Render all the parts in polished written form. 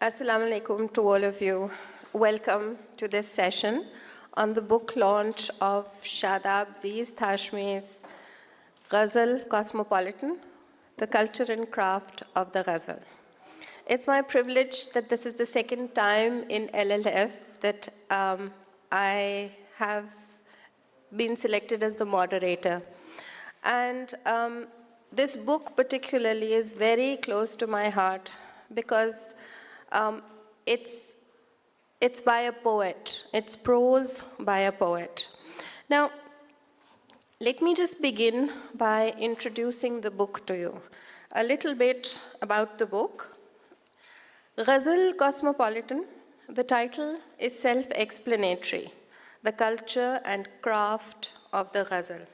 Assalamu alaikum to all of you. Welcome to this session on the book launch of Shadab, Zeest, Hashmi's Ghazal Cosmopolitan, The Culture and Craft of the Ghazal. It's my privilege that this is the second time in LLF that I have been selected as the moderator. And this book particularly is very close to my heart because it's by a poet. It's prose by a poet. Now, let me just begin by introducing the book to you. A little bit about the book. Ghazal Cosmopolitan, the title is self-explanatory, the culture and craft of the Ghazal.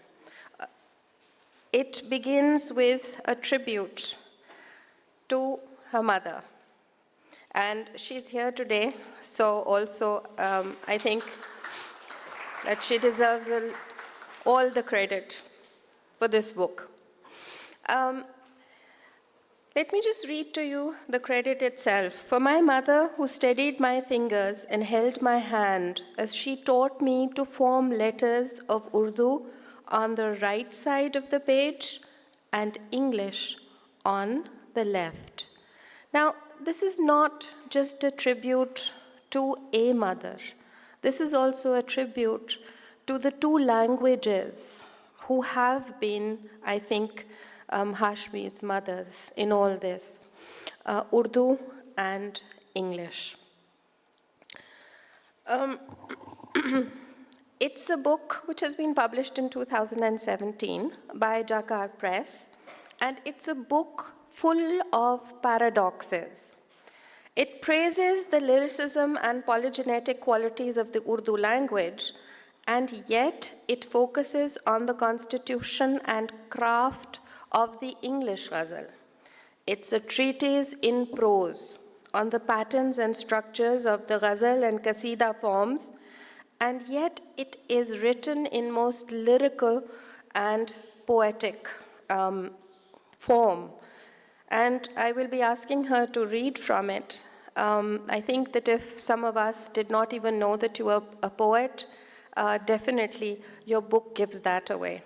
It begins with a tribute to her mother. And she's here today, so also I think that she deserves all the credit for this book. Let me just read to you the credit itself. For my mother, who steadied my fingers and held my hand as she taught me to form letters of Urdu on the right side of the page and English on the left. Now, this is not just a tribute to a mother. This is also a tribute to the two languages who have been, I think, Hashmi's mothers in all this, Urdu and English. It's a book which has been published in 2017 by Jakar Press, and it's a book full of paradoxes. It praises the lyricism and polygenetic qualities of the Urdu language, and yet it focuses on the constitution and craft of the English ghazal. It's a treatise in prose on the patterns and structures of the ghazal and qasida forms, and yet it is written in most lyrical and poetic form. And I will be asking her to read from it. I think that if some of us did not even know that you were a poet, definitely your book gives that away.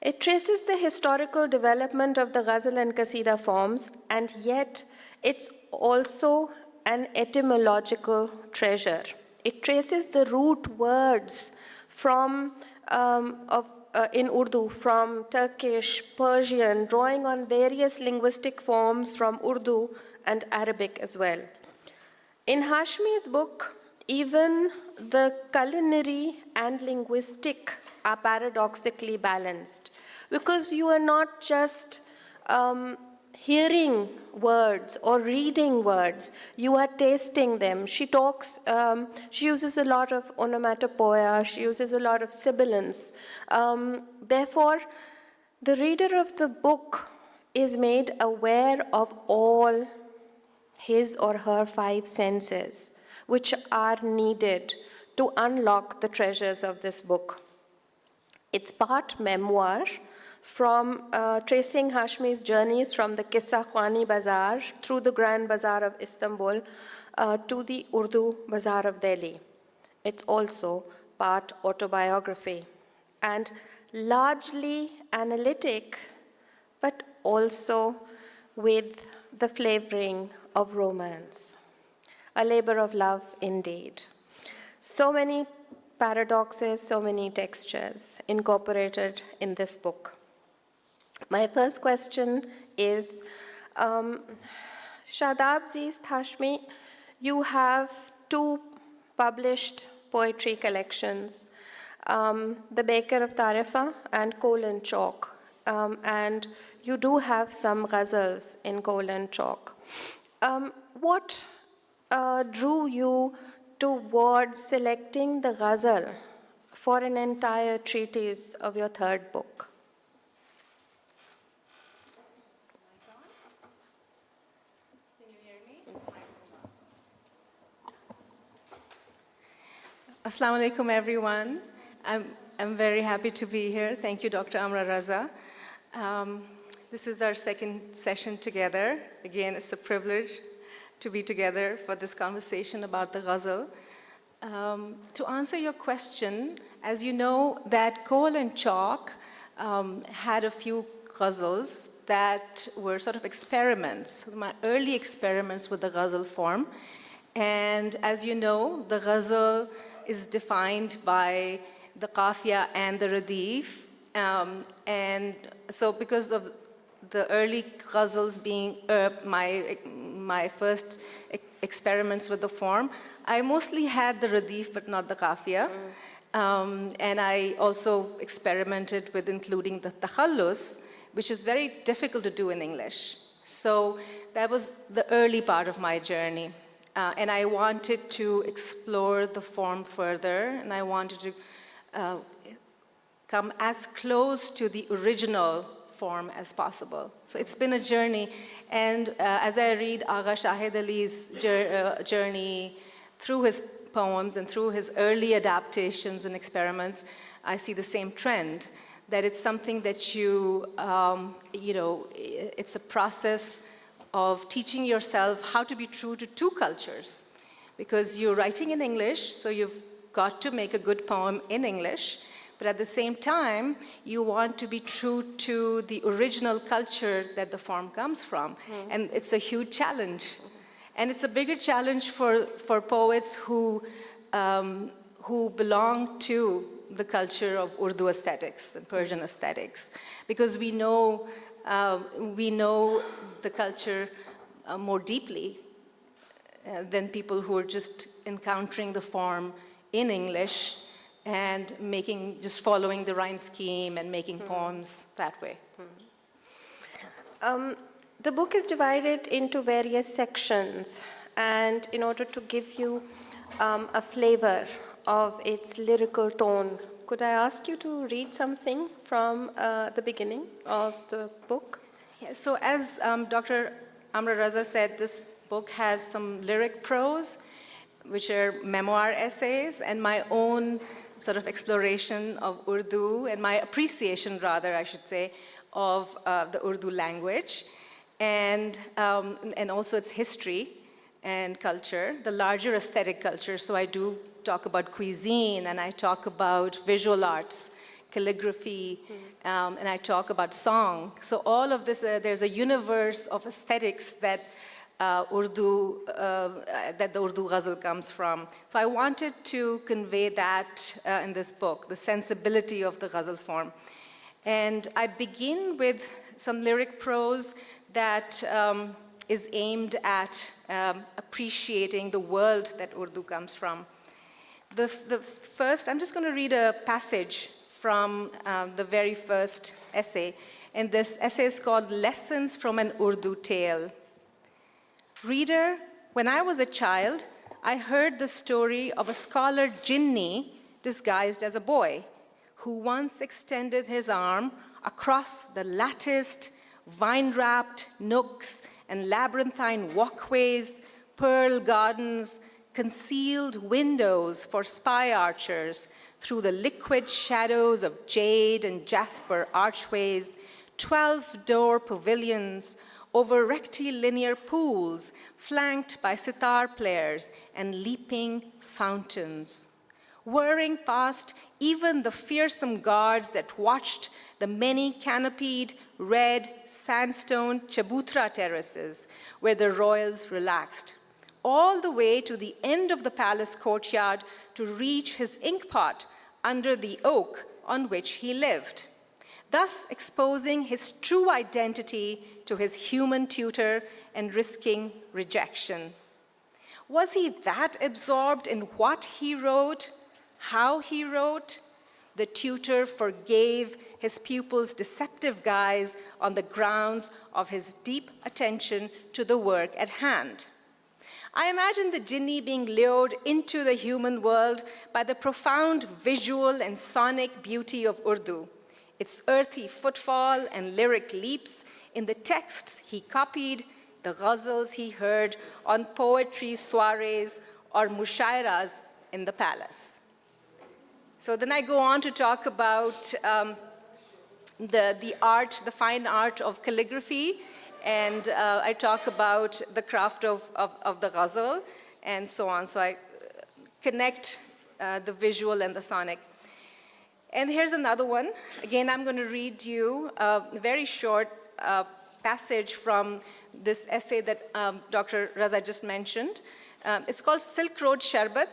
It traces the historical development of the ghazal and qasida forms, and yet it's also an etymological treasure. It traces the root words from in Urdu, from Turkish, Persian, drawing on various linguistic forms from Urdu and Arabic as well. In Hashmi's book, even the culinary and linguistic are paradoxically balanced, because you are not just hearing words or reading words, you are tasting them. She uses a lot of onomatopoeia, she uses a lot of sibilance. Therefore, the reader of the book is made aware of all his or her five senses, which are needed to unlock the treasures of this book. It's part memoir, from tracing Hashmi's journeys from the Qissa Khwani Bazaar through the Grand Bazaar of Istanbul to the Urdu Bazaar of Delhi. It's also part autobiography and largely analytic, but also with the flavoring of romance. A labor of love indeed. So many paradoxes, so many textures incorporated in this book. My first question is, Shadab, Zeest, Hashmi, you have two published poetry collections, The Baker of Tarifa and Coal and Chalk, and you do have some ghazals in Coal and Chalk. What drew you towards selecting the ghazal for an entire treatise of your third book? Assalamu alaikum, everyone. I'm very happy to be here. Thank you, Dr. Amra Raza. This is our second session together. Again, it's a privilege to be together for this conversation about the ghazal. To answer your question, as you know, that Kohl and Chalk had a few ghazals that were sort of experiments, my early experiments with the ghazal form. And as you know, the ghazal is defined by the qafiyah and the radif. And so because of the early ghazals being my first experiments with the form, I mostly had the radif but not the qafiyah. And I also experimented with including the takhallus, which is very difficult to do in English. So that was the early part of my journey. And I wanted to explore the form further, and I wanted to come as close to the original form as possible. So it's been a journey. And as I read Agha Shahid Ali's journey through his poems and through his early adaptations and experiments, I see the same trend, that it's something that it's a process of teaching yourself how to be true to two cultures. Because you're writing in English, so you've got to make a good poem in English, but at the same time, you want to be true to the original culture that the form comes from. And it's a huge challenge. And it's a bigger challenge for poets who belong to the culture of Urdu aesthetics and Persian aesthetics, because we know the culture more deeply than people who are just encountering the form in English and just following the rhyme scheme and making poems that way. The book is divided into various sections, and in order to give you a flavor of its lyrical tone, could I ask you to read something from the beginning of the book? Yeah, so as Dr. Amra Raza said, this book has some lyric prose, which are memoir essays, and my own sort of exploration of Urdu, and my appreciation, rather, I should say, of the Urdu language, and also its history and culture, the larger aesthetic culture. So I do talk about cuisine, and I talk about visual arts, calligraphy, and I talk about song. So all of this, there's a universe of aesthetics that the Urdu ghazal comes from. So I wanted to convey that in this book, the sensibility of the ghazal form. And I begin with some lyric prose that is aimed at appreciating the world that Urdu comes from. The first, I'm just going to read a passage from the very first essay. And this essay is called Lessons from an Urdu Tale. Reader, when I was a child, I heard the story of a scholar jinni disguised as a boy who once extended his arm across the latticed, vine-wrapped nooks and labyrinthine walkways, pearl gardens, concealed windows for spy archers through the liquid shadows of jade and jasper archways, 12-door pavilions over rectilinear pools flanked by sitar players and leaping fountains, whirring past even the fearsome guards that watched the many canopied red sandstone chabutra terraces where the royals relaxed, all the way to the end of the palace courtyard to reach his inkpot under the oak on which he lived, thus exposing his true identity to his human tutor and risking rejection. Was he that absorbed in what he wrote, how he wrote? The tutor forgave his pupil's deceptive guise on the grounds of his deep attention to the work at hand. I imagine the jinni being lured into the human world by the profound visual and sonic beauty of Urdu, its earthy footfall and lyric leaps in the texts he copied, the ghazals he heard on poetry soirees or mushairas in the palace. So then I go on to talk about the art, the fine art of calligraphy, And I talk about the craft of the ghazal and so on. So I connect the visual and the sonic. And here's another one. Again, I'm going to read you a very short passage from this essay that Dr. Raza just mentioned. It's called Silk Road Sharbat.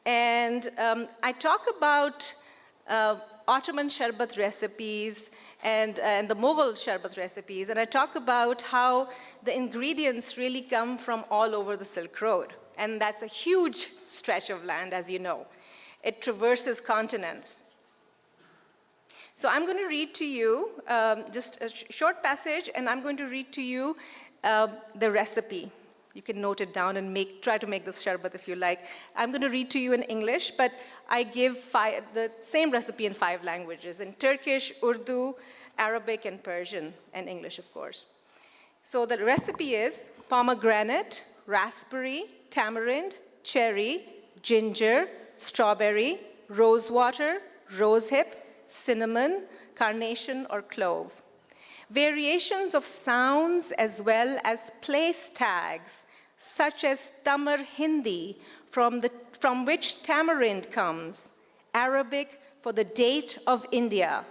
And I talk about Ottoman sharbat recipes and the Mughal sharbat recipes. And I talk about how the ingredients really come from all over the Silk Road. And that's a huge stretch of land, as you know. It traverses continents. So I'm going to read to you just a short passage, and I'm going to read to you the recipe. You can note it down and try to make this sharbat if you like. I'm going to read to you in English, but I give the same recipe in 5 languages, in Turkish, Urdu, Arabic, and Persian, and English, of course. So the recipe is pomegranate, raspberry, tamarind, cherry, ginger, strawberry, rosewater, rosehip, cinnamon, carnation, or clove. Variations of sounds as well as place tags, such as Tamar Hindi, from which tamarind comes, Arabic for the date of India,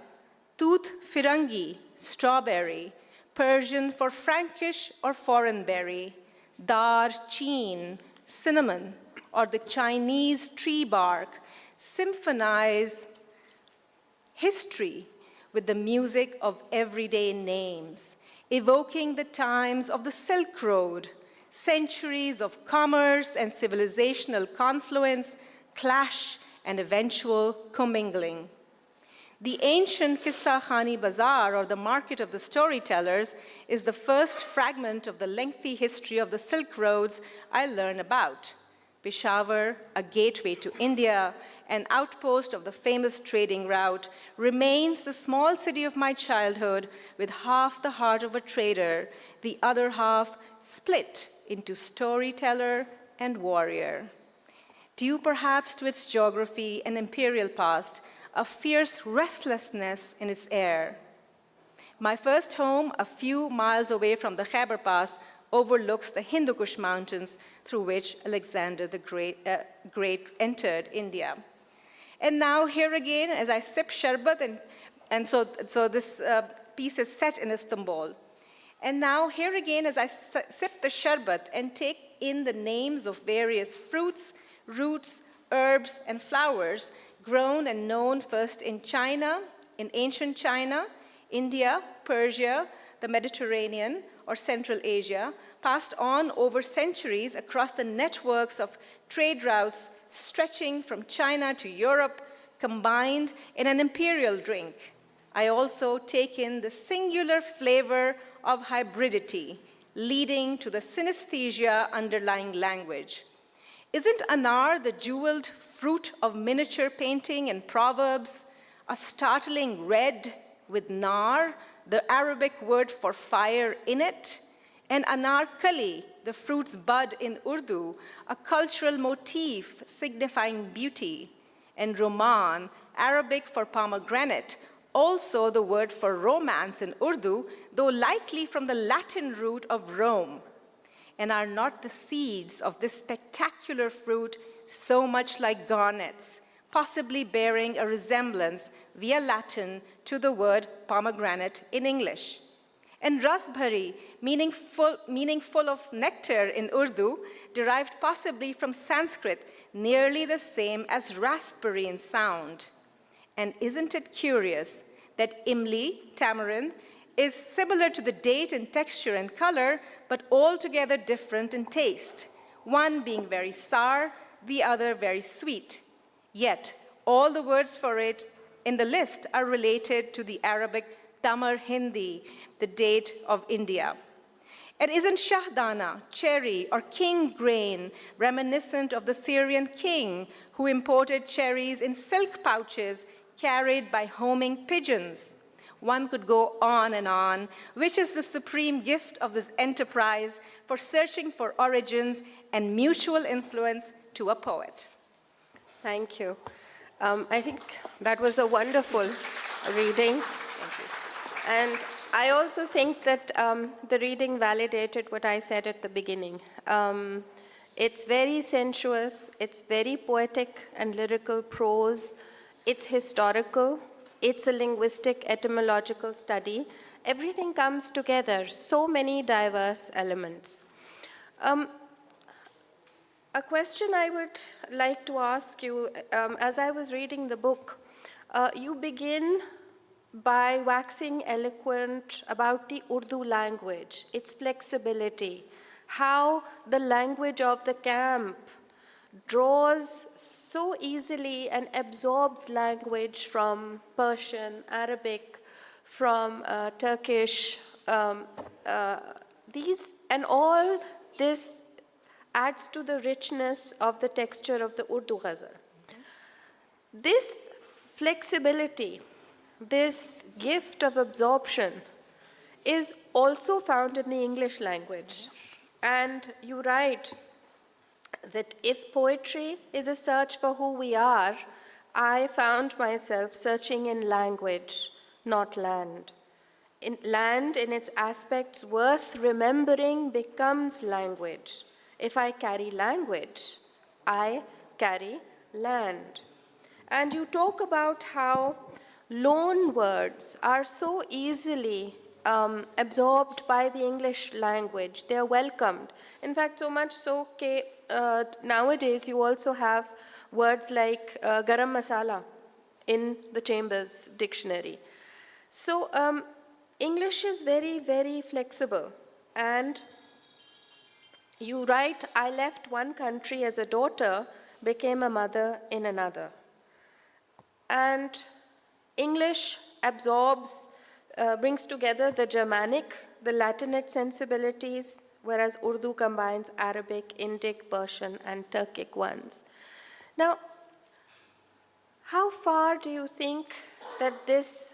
Tooth Firangi, strawberry, Persian for Frankish or foreign berry, Dar Cheen, cinnamon, or the Chinese tree bark, symphonize history with the music of everyday names, evoking the times of the Silk Road, centuries of commerce and civilizational confluence, clash, and eventual commingling. The ancient Qissa Khani Bazaar, or the market of the storytellers, is the first fragment of the lengthy history of the Silk Roads I learn about. Peshawar, a gateway to India, an outpost of the famous trading route, remains the small city of my childhood with half the heart of a trader, the other half split into storyteller and warrior. Due perhaps to its geography and imperial past, a fierce restlessness in its air. My first home, a few miles away from the Khyber Pass, overlooks the Hindu Kush mountains through which Alexander the Great entered India. And now here again, as I sip sharbat, and so this piece is set in Istanbul. And now here again, as I sip the sharbat and take in the names of various fruits, roots, herbs, and flowers grown and known first in China, in ancient China, India, Persia, the Mediterranean, or Central Asia, passed on over centuries across the networks of trade routes stretching from China to Europe, combined in an imperial drink. I also take in the singular flavor of hybridity, leading to the synesthesia underlying language. Isn't anar the jeweled fruit of miniature painting and proverbs, a startling red with nar, the Arabic word for fire, in it? And anar kali, the fruit's bud in Urdu, a cultural motif signifying beauty. And roman, Arabic for pomegranate, also the word for romance in Urdu, though likely from the Latin root of Rome. And are not the seeds of this spectacular fruit so much like garnets, possibly bearing a resemblance via Latin to the word pomegranate in English? And rasbhari, meaning full of nectar in Urdu, derived possibly from Sanskrit, nearly the same as raspberry in sound. And isn't it curious that imli, tamarind, is similar to the date in texture and color, but altogether different in taste, one being very sour, the other very sweet. Yet, all the words for it in the list are related to the Arabic Tamar Hindi, the date of India. And isn't shahdana, cherry, or king grain reminiscent of the Syrian king who imported cherries in silk pouches carried by homing pigeons? One could go on, which is the supreme gift of this enterprise for searching for origins and mutual influence to a poet. Thank you. I think that was a wonderful reading. Thank you. And I also think that the reading validated what I said at the beginning. It's very sensuous, it's very poetic and lyrical prose, it's historical, it's a linguistic etymological study. Everything comes together, so many diverse elements. A question I would like to ask you, as I was reading the book, you begin by waxing eloquent about the Urdu language, its flexibility, how the language of the camp draws so easily and absorbs language from Persian, Arabic, from Turkish. These and all this adds to the richness of the texture of the Urdu ghazal. This flexibility, this gift of absorption is also found in the English language. And you write that if poetry is a search for who we are, I found myself searching in language, not land. Land in its aspects worth remembering becomes language. If I carry language, I carry land. And you talk about how loan words are so easily absorbed by the English language. They are welcomed. In fact, so much so that nowadays you also have words like garam masala in the Chambers Dictionary. So English is very, very flexible. And you write, I left one country as a daughter, became a mother in another. And English absorbs, brings together the Germanic, the Latinate sensibilities, whereas Urdu combines Arabic, Indic, Persian, and Turkic ones. Now, how far do you think that this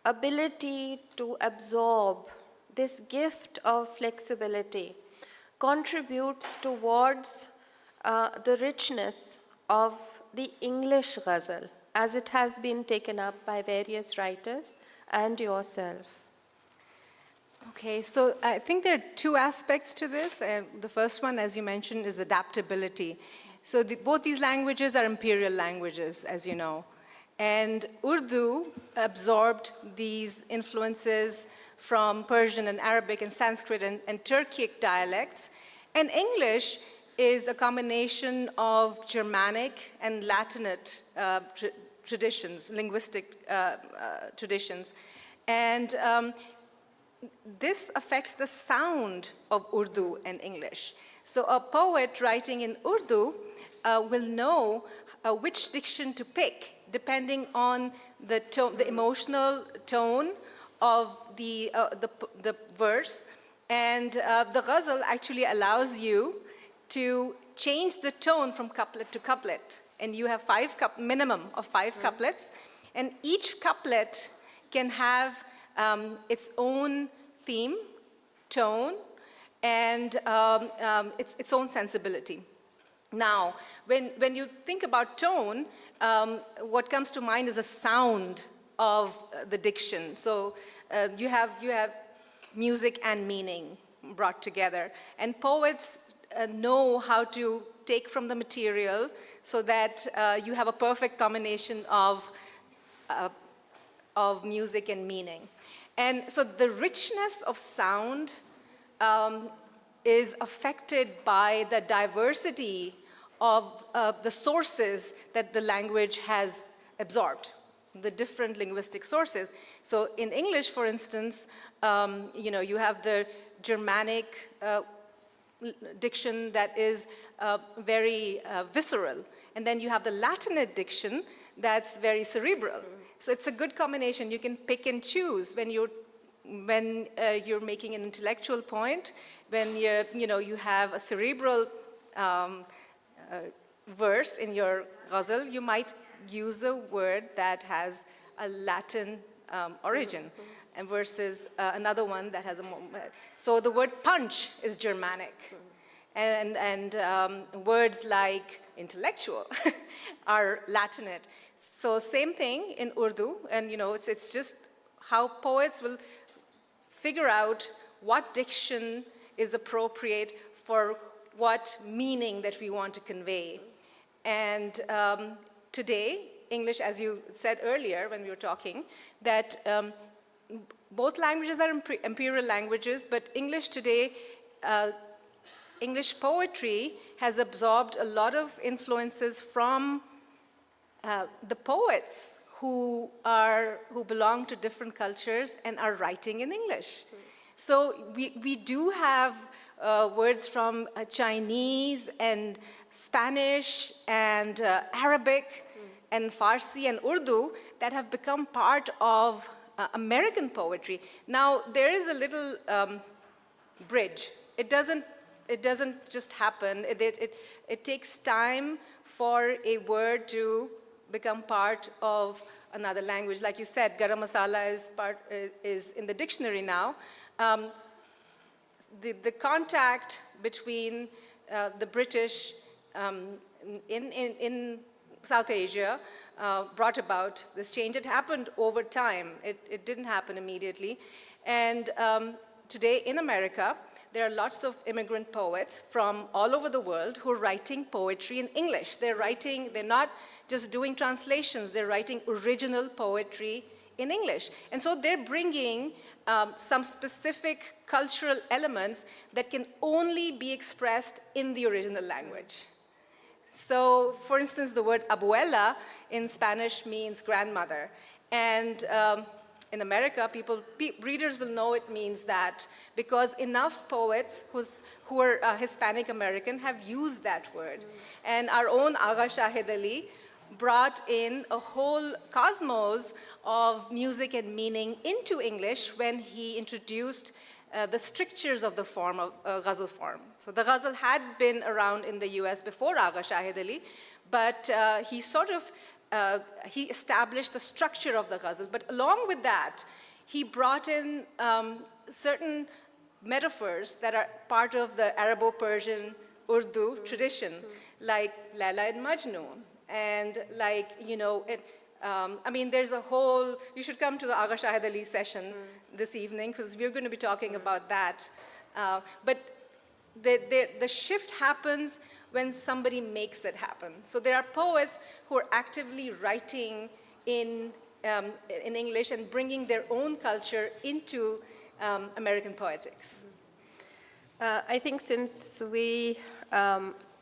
ability to absorb, this gift of flexibility, contributes towards the richness of the English ghazal, as it has been taken up by various writers and yourself? Okay, so I think there are two aspects to this. The first one, as you mentioned, is adaptability. So both these languages are imperial languages, as you know. And Urdu absorbed these influences from Persian and Arabic and Sanskrit and Turkic dialects. And English is a combination of Germanic and Latinate traditions, linguistic traditions. And this affects the sound of Urdu and English. So a poet writing in Urdu will know which diction to pick depending on the tone, the emotional tone of the verse. And the ghazal actually allows you to change the tone from couplet to couplet. And you have minimum of 5 couplets. And each couplet can have its own theme, tone, and its own sensibility. Now, when you think about tone, what comes to mind is the sound of the diction. So you have music and meaning brought together. And poets know how to take from the material so that you have a perfect combination of music and meaning. And so the richness of sound is affected by the diversity of the sources that the language has absorbed, the different linguistic sources. So in English, for instance, you have the Germanic diction that is very visceral. And then you have the Latinate diction that's very cerebral. So it's a good combination. You can pick and choose when you're making an intellectual point, when you have a cerebral verse in your ghazal, you might use a word that has a Latin origin, and versus another one that has a more. So the word punch is Germanic, and words like intellectual are Latinate. So same thing in Urdu, and it's just how poets will figure out what diction is appropriate for what meaning that we want to convey. And today, English, as you said earlier when we were talking, that both languages are imperial languages, but English today, English poetry has absorbed a lot of influences from the poets who belong to different cultures and are writing in English. So we do have words from Chinese and Spanish and Arabic and Farsi and Urdu that have become part of American poetry. Now, there is a little bridge. It doesn't just happen. It takes time for a word to become part of another language. Like you said, garam masala is in the dictionary now. The contact between the British in South Asia brought about this change. It happened over time. It didn't happen immediately. And today in America, there are lots of immigrant poets from all over the world who are writing poetry in English. They're not just doing translations, they're writing original poetry in English. And so they're bringing some specific cultural elements that can only be expressed in the original language. So, for instance, the word abuela in Spanish means grandmother. And in America, readers will know it means that because enough poets who are Hispanic American have used that word. And our own Agha Shahid Ali brought in a whole cosmos of music and meaning into English when he introduced the strictures of the form of ghazal form. So the ghazal had been around in the US before Agha Shahid Ali, but he established the structure of the ghazal. But along with that, he brought in certain metaphors that are part of the Arabo-Persian Urdu tradition, like Laila and Majnun. And like, there's a whole, you should come to the Agha Shahid Ali session this evening, because we're going to be talking about that. But the shift happens when somebody makes it happen. So there are poets who are actively writing in English and bringing their own culture into American poetics. I think since we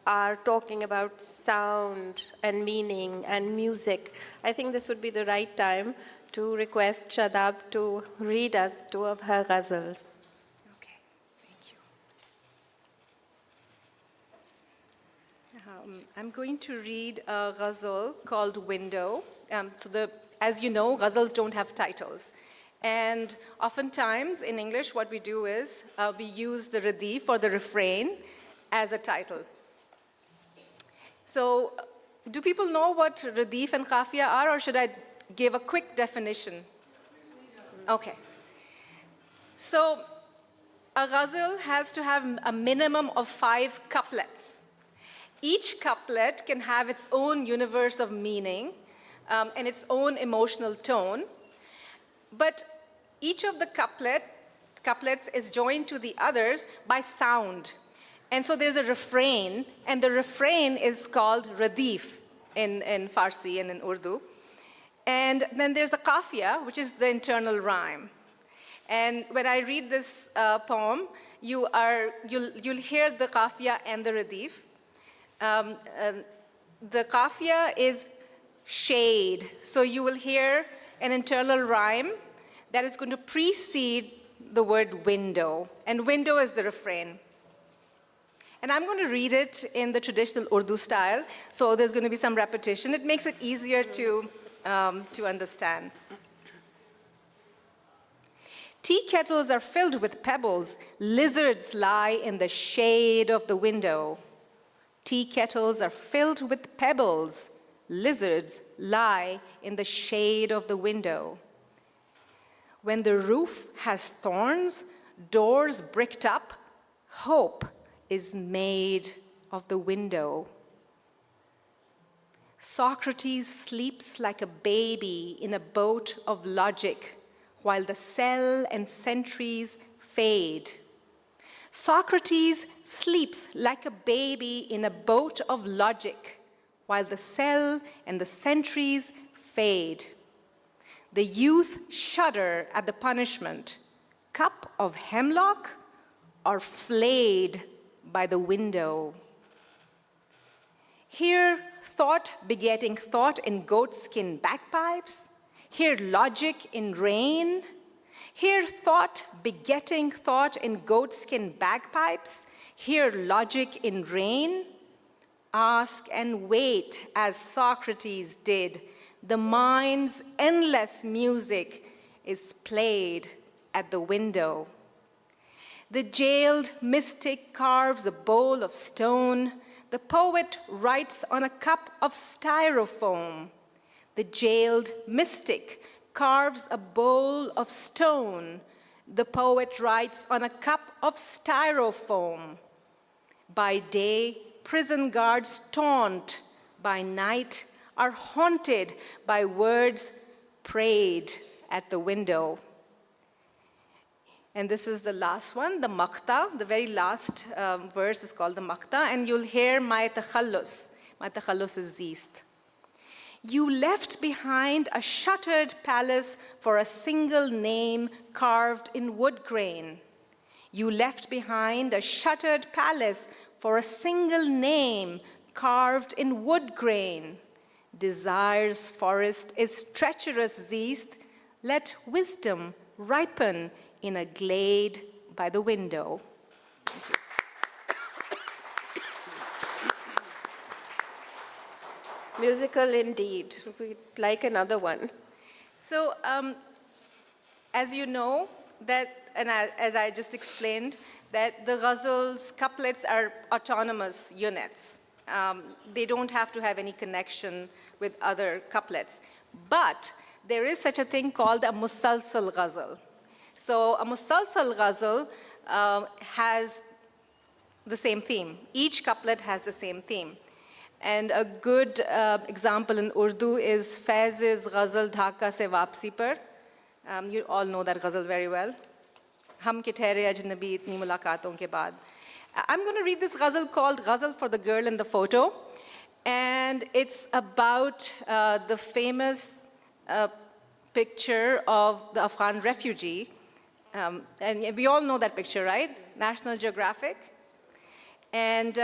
are talking about sound and meaning and music, I think this would be the right time to request Shadab to read us two of her ghazals. Okay, thank you. I'm going to read a ghazal called Window. As you know, ghazals don't have titles. And oftentimes in English, what we do is we use the radif or the refrain as a title. So, do people know what radif and qafiyah are, or should I give a quick definition? Okay. So, a ghazal has to have a minimum of 5 couplets. Each couplet can have its own universe of meaning and its own emotional tone, but each of the couplets is joined to the others by sound. And so there's a refrain, and the refrain is called radif in Farsi and in Urdu. And then there's the qafiyah, which is the internal rhyme. And when I read this poem, you'll hear the qafiyah and the radif. The qafiyah is shade, so you will hear an internal rhyme that is going to precede the word window, and window is the refrain. And I'm going to read it in the traditional Urdu style, so there's going to be some repetition. It makes it easier to understand. Tea kettles are filled with pebbles. Lizards lie in the shade of the window. Tea kettles are filled with pebbles. Lizards lie in the shade of the window. When the roof has thorns, doors bricked up, hope is made of the window. Socrates sleeps like a baby in a boat of logic, while the cell and sentries fade. Socrates sleeps like a baby in a boat of logic, while the cell and the sentries fade. The youth shudder at the punishment, cup of hemlock or flayed by the window. Here, thought begetting thought in goatskin bagpipes. Here, logic in rain. Here, thought begetting thought in goatskin bagpipes. Here, logic in rain. Ask and wait, as Socrates did. The mind's endless music is played at the window. The jailed mystic carves a bowl of stone. The poet writes on a cup of styrofoam. The jailed mystic carves a bowl of stone. The poet writes on a cup of styrofoam. By day, prison guards taunt. By night, are haunted by words prayed at the window. And this is the last one, the maqta. The very last verse is called the maqta, and you'll hear my takhallus. My takhallus is Zeest. You left behind a shuttered palace for a single name carved in wood grain. You left behind a shuttered palace for a single name carved in wood grain. Desire's forest is treacherous, Zeest. Let wisdom ripen in a glade by the window. Musical indeed. We'd like another one. So, as you know, that, and as I just explained, that the ghazals, couplets are autonomous units. They don't have to have any connection with other couplets. But there is such a thing called a musalsal ghazal. So a musalsal ghazal has the same theme. Each couplet has the same theme. And a good example in Urdu is Faiz ghazal Dhaka se wapsi par. You all know that ghazal very well. Hum ke thehre ajnabi itni mulaqaton ke baad. I'm going to read this ghazal called Ghazal for the Girl in the Photo. And it's about the famous picture of the Afghan refugee. And we all know that picture, right? National Geographic. And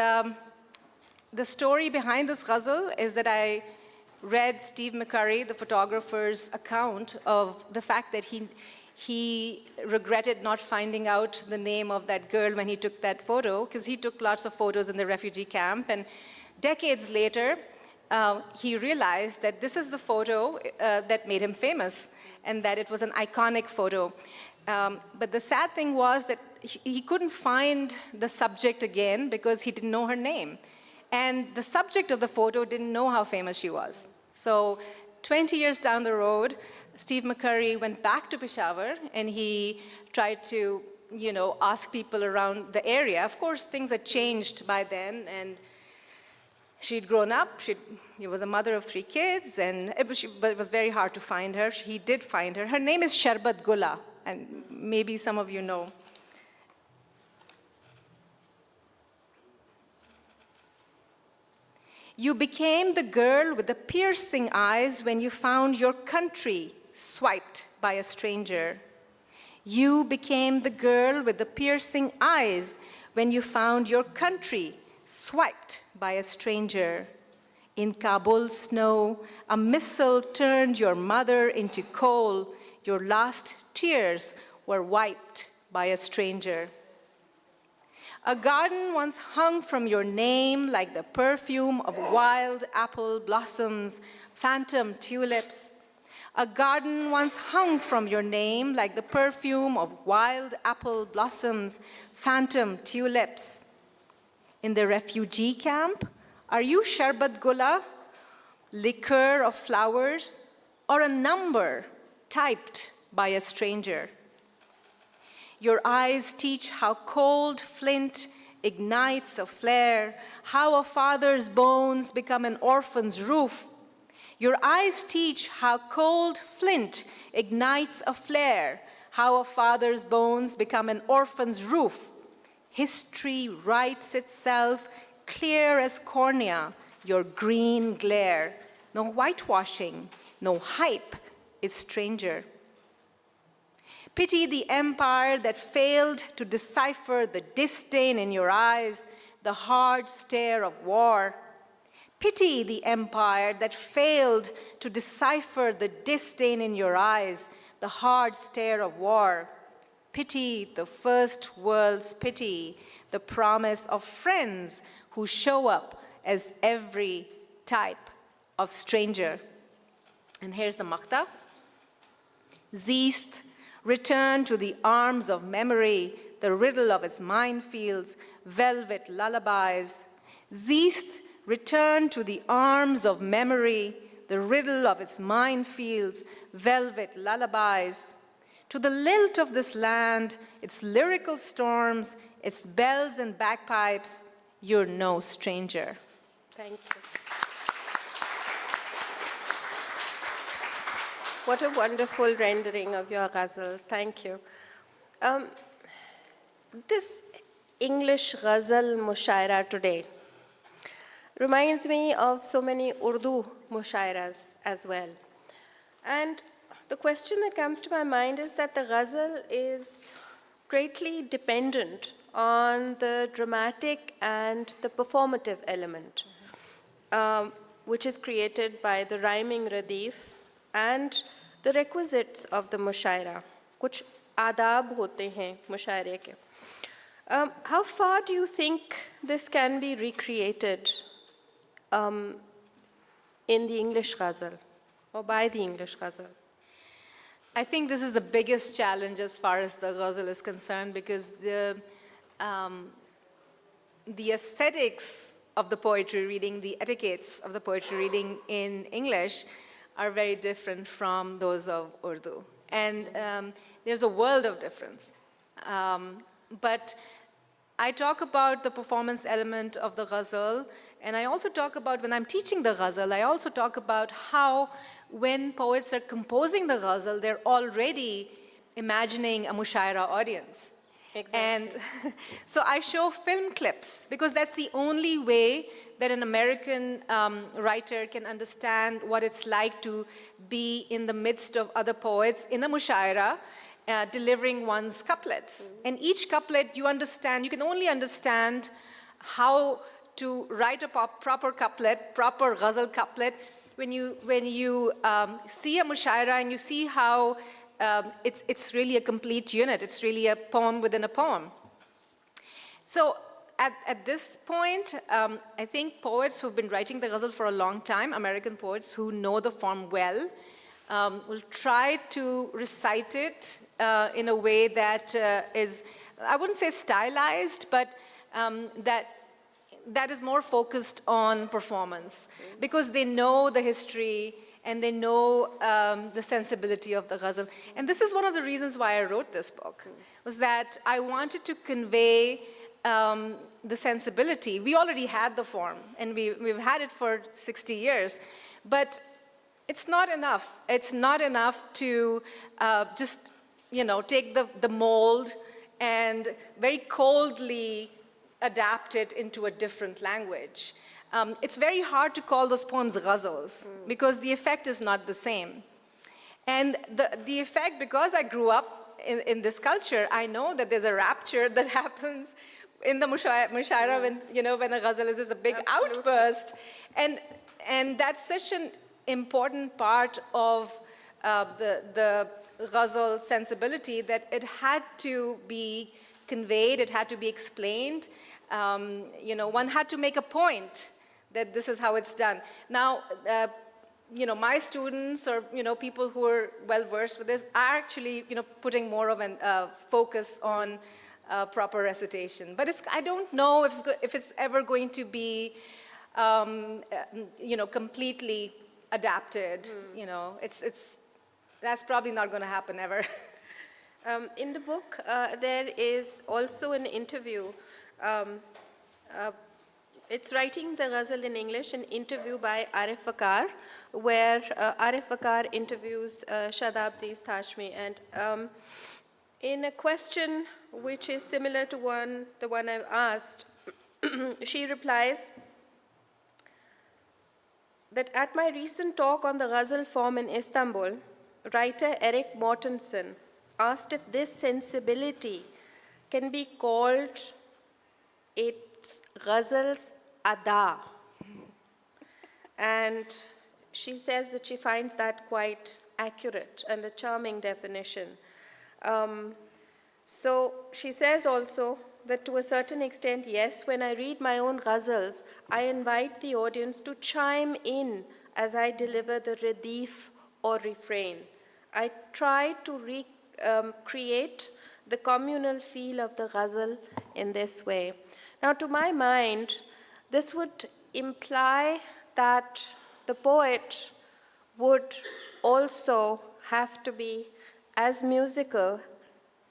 the story behind this ghazal is that I read Steve McCurry, the photographer's account of the fact that he regretted not finding out the name of that girl when he took that photo, because he took lots of photos in the refugee camp. And decades later, he realized that this is the photo that made him famous, and that it was an iconic photo. But the sad thing was that he couldn't find the subject again because he didn't know her name. And the subject of the photo didn't know how famous she was. So 20 years down the road, Steve McCurry went back to Peshawar and he tried to, ask people around the area. Of course, things had changed by then, and she'd grown up. She was a mother of 3 kids, but it was very hard to find her. He did find her. Her name is Sharbat Gula, and maybe some of you know. You became the girl with the piercing eyes when you found your country swiped by a stranger. You became the girl with the piercing eyes when you found your country swiped by a stranger. In Kabul's snow, a missile turned your mother into coal. Your last tears were wiped by a stranger. A garden once hung from your name like the perfume of wild apple blossoms, phantom tulips. A garden once hung from your name like the perfume of wild apple blossoms, phantom tulips. In the refugee camp, are you Sharbat Gula, liquor of flowers, or a number typed by a stranger? Your eyes teach how cold flint ignites a flare, how a father's bones become an orphan's roof. Your eyes teach how cold flint ignites a flare, how a father's bones become an orphan's roof. History writes itself clear as cornea, your green glare. No whitewashing, no hype is stranger. Pity the empire that failed to decipher the disdain in your eyes, the hard stare of war. Pity the empire that failed to decipher the disdain in your eyes, the hard stare of war. Pity the first world's pity, the promise of friends who show up as every type of stranger. And here's the maqta. Zeest, return to the arms of memory, the riddle of its minefields, velvet lullabies. Zeest, return to the arms of memory, the riddle of its minefields, velvet lullabies. To the lilt of this land, its lyrical storms, its bells and bagpipes, you're no stranger. Thank you. What a wonderful rendering of your ghazals. Thank you. This English ghazal mushaira today reminds me of so many Urdu mushairas as well. And the question that comes to my mind is that the ghazal is greatly dependent on the dramatic and the performative element, which is created by the rhyming radif and the requisites of the mushaira. Kuch adab hote hain mushaire ke. How far do you think this can be recreated in the English ghazal or by the English ghazal? I think this is the biggest challenge as far as the ghazal is concerned, because the aesthetics of the poetry reading, the etiquettes of the poetry reading in English are very different from those of Urdu. And there's a world of difference. But I talk about the performance element of the ghazal, and I also talk about, when I'm teaching the ghazal, I also talk about how when poets are composing the ghazal, they're already imagining a mushaira audience. Exactly. And so I show film clips, because that's the only way that an American writer can understand what it's like to be in the midst of other poets in a mushaira, delivering one's couplets. Mm-hmm. And each couplet, you can only understand how to write a proper couplet, proper ghazal couplet, when you see a mushaira and you see how it's really a complete unit. It's really a poem within a poem. So at this point, I think poets who've been writing the ghazal for a long time, American poets who know the form well, will try to recite it in a way that is, I wouldn't say stylized, but that is more focused on performance, because they know the history and they know the sensibility of the ghazal. And this is one of the reasons why I wrote this book, was that I wanted to convey the sensibility. We already had the form, and we've had it for 60 years, but it's not enough. It's not enough to just, take the mold and very coldly adapt it into a different language. It's very hard to call those poems ghazals, because the effect is not the same. And the effect, because I grew up in this culture, I know that there's a rapture that happens in the mushaira when a ghazal is, there's a big Absolutely. outburst. And that's such an important part of the ghazal sensibility that it had to be conveyed, it had to be explained. One had to make a point that this is how it's done. Now, my students or, people who are well-versed with this are actually, putting more of a focus on proper recitation. But I don't know if it's ever going to be, completely adapted. That's probably not going to happen ever. In the book, there is also an interview It's Writing the Ghazal in English, an interview by Arif Akar, where Arif Akar interviews Shadab, Zeest, Hashmi. And in a question which is similar to the one I've asked, she replies that at my recent talk on the Ghazal form in Istanbul, writer Eric Mortensen asked if this sensibility can be called its Ghazal's ada. And she says that she finds that quite accurate and a charming definition. So she says also that to a certain extent, yes, when I read my own ghazals, I invite the audience to chime in as I deliver the redif or refrain. I try to recreate the communal feel of the ghazal in this way. Now, to my mind, this would imply that the poet would also have to be as musical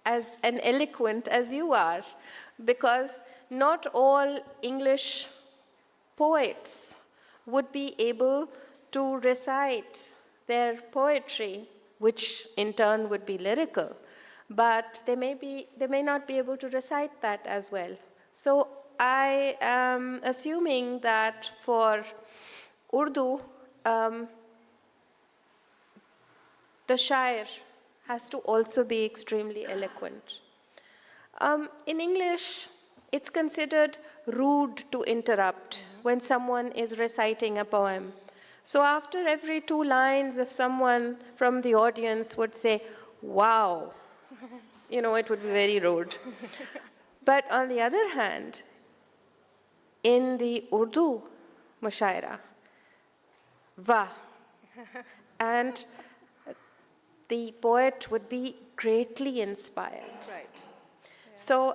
as and eloquent as you are, because not all English poets would be able to recite their poetry, which in turn would be lyrical, but they may not be able to recite that as well. So I am assuming that for Urdu, the shair has to also be extremely eloquent. In English, it's considered rude to interrupt when someone is reciting a poem. So after every 2 lines, if someone from the audience would say, wow, it would be very rude. But on the other hand, in the Urdu mushaira, wah, and the poet would be greatly inspired. Right. So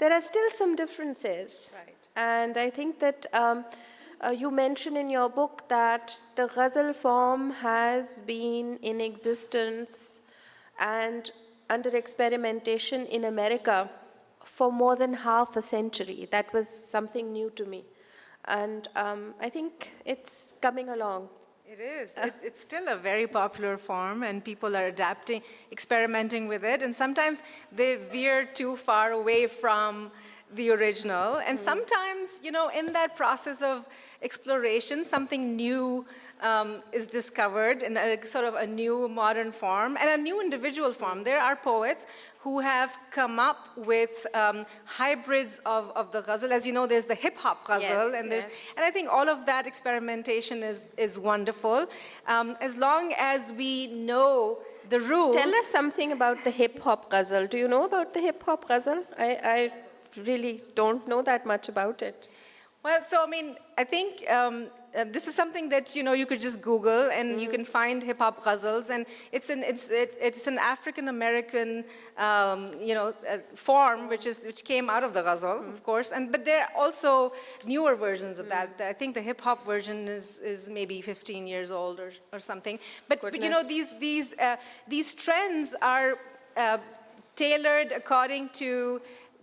there are still some differences. Right. And I think that you mention in your book that the ghazal form has been in existence and under experimentation in America for more than half a century. That was something new to me. And I think it's coming along. It is. It's still a very popular form, and people are adapting, experimenting with it, and sometimes they veer too far away from the original, and sometimes, in that process of exploration, something new is discovered in a sort of a new modern form and a new individual form. There are poets who have come up with hybrids of the ghazal. As you know, there's the hip-hop ghazal, and I think all of that experimentation is wonderful. As long as we know the rules. Tell us something about the hip-hop ghazal. Do you know about the hip-hop ghazal? I really don't know that much about it. Well, so I think this is something that you could just Google, and you can find hip hop ghazals, and it's an African American form which came out of the ghazal, of course, but there are also newer versions of that. I think the hip hop version is maybe 15 years old or something. But these trends are tailored according to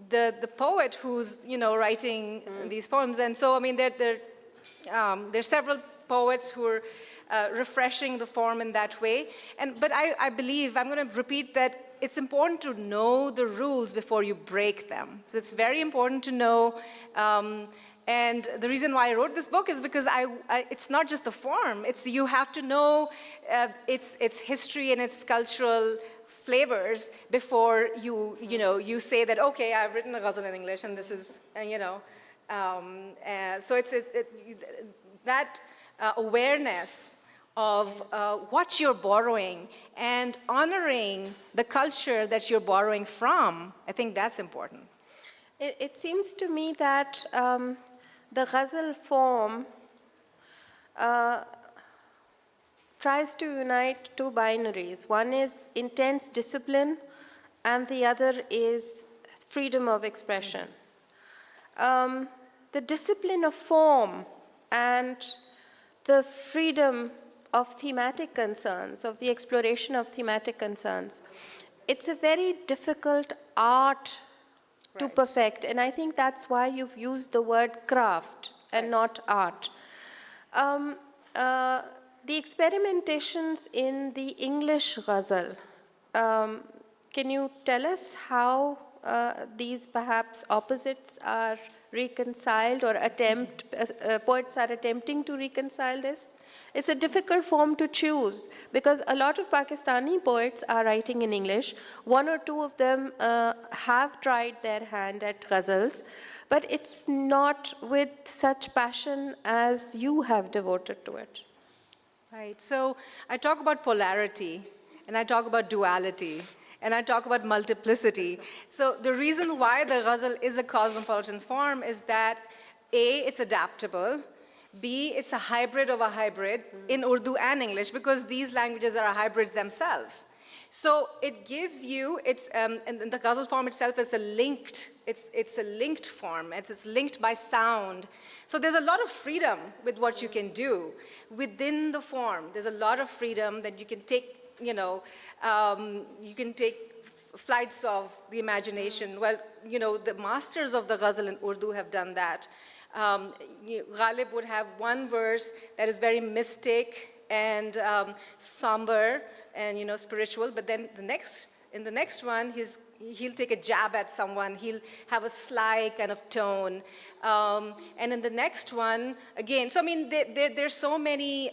the poet who's writing these poems, and so there's several poets who are refreshing the form in that way. But I believe, I'm going to repeat that it's important to know the rules before you break them. So it's very important to know. And the reason why I wrote this book is because it's not just the form. You have to know its history and its cultural flavors before you say that, okay, I've written a ghazal in English, and this is so it's that awareness of what you're borrowing and honoring the culture that you're borrowing from. I think that's important. It seems to me that the ghazal form tries to unite 2 binaries. One is intense discipline, and the other is freedom of expression. The discipline of form and the freedom of thematic concerns, of the exploration of thematic concerns, it's a very difficult art to perfect, and I think that's why you've used the word craft. and not art. The experimentations in the English ghazal, can you tell us how these perhaps opposites are reconciled, or poets are attempting to reconcile this? It's a difficult form to choose because a lot of Pakistani poets are writing in English. One or two of them have tried their hand at ghazals, but it's not with such passion as you have devoted to it. Right, so I talk about polarity, and I talk about duality, and I talk about multiplicity. So the reason why the ghazal is a cosmopolitan form is that A, it's adaptable, B, it's a hybrid of a hybrid in Urdu and English, because these languages are hybrids themselves. So it gives you, and the ghazal form itself is it's a linked form. It's linked by sound. So there's a lot of freedom with what you can do within the form. There's a lot of freedom that you can take, you can take flights of the imagination. Well, the masters of the ghazal in Urdu have done that. Ghalib would have one verse that is very mystic and somber and spiritual, but then in the next one, he'll take a jab at someone. He'll have a sly kind of tone, and in the next one again. So I mean, there's so many